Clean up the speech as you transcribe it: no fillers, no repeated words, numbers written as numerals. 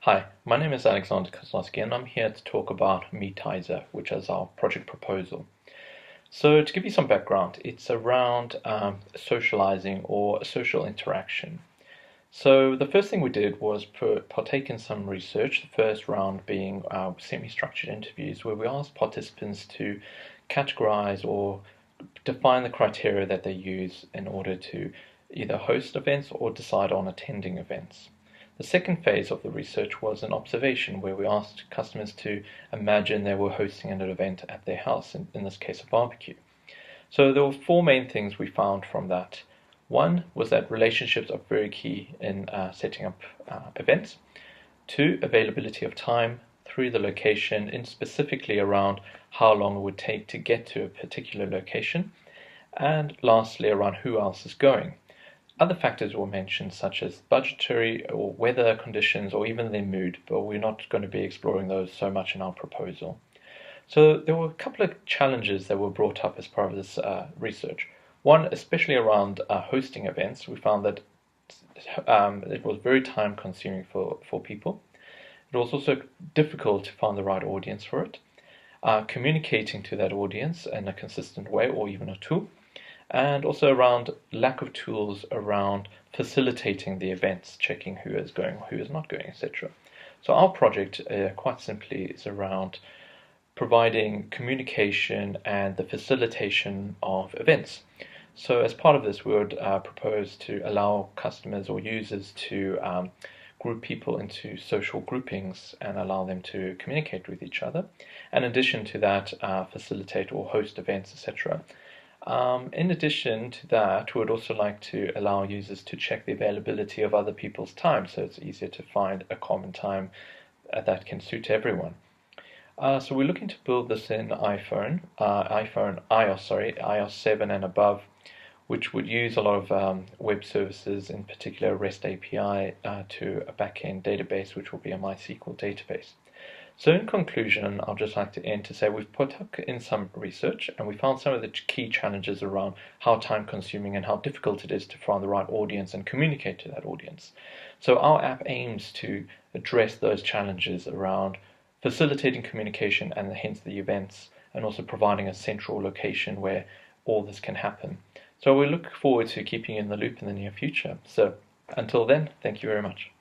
Hi, my name is Alexander Kozlowski and I'm here to talk about Meetizer, which is our project proposal. So to give you some background, it's around socializing or social interaction. So the first thing we did was partake in some research, the first round being semi-structured interviews where we asked participants to categorize or define the criteria that they use in order to either host events or decide on attending events. The second phase of the research was an observation where we asked customers to imagine they were hosting an event at their house, in this case a barbecue. So there were four main things we found from that. One was that relationships are very key in setting up events. Two, availability of time. Three, the location, and specifically around how long it would take to get to a particular location. And lastly, around who else is going. Other factors were mentioned, such as budgetary or weather conditions or even their mood, but we're not going to be exploring those so much in our proposal. So there were a couple of challenges that were brought up as part of this research. One, especially around hosting events, we found that it was very time consuming for people. It was also difficult to find the right audience for it. Communicating to that audience in a consistent way or even a tool, and also around lack of tools around facilitating the events, checking who is going, who is not going, etc. So our project, quite simply, is around providing communication and the facilitation of events. So as part of this, we would propose to allow customers or users to group people into social groupings and allow them to communicate with each other. And in addition to that, facilitate or host events, etc. In addition to that, we would also like to allow users to check the availability of other people's time, so it's easier to find a common time that can suit everyone. So we're looking to build this in iOS 7 and above, which would use a lot of web services, in particular REST API, to a backend database, which will be a MySQL database. So in conclusion, I'd just like to end to say we've put up in some research and we found some of the key challenges around how time consuming and how difficult it is to find the right audience and communicate to that audience. So our app aims to address those challenges around facilitating communication and hence the events, and also providing a central location where all this can happen. So we look forward to keeping you in the loop in the near future. So until then, thank you very much.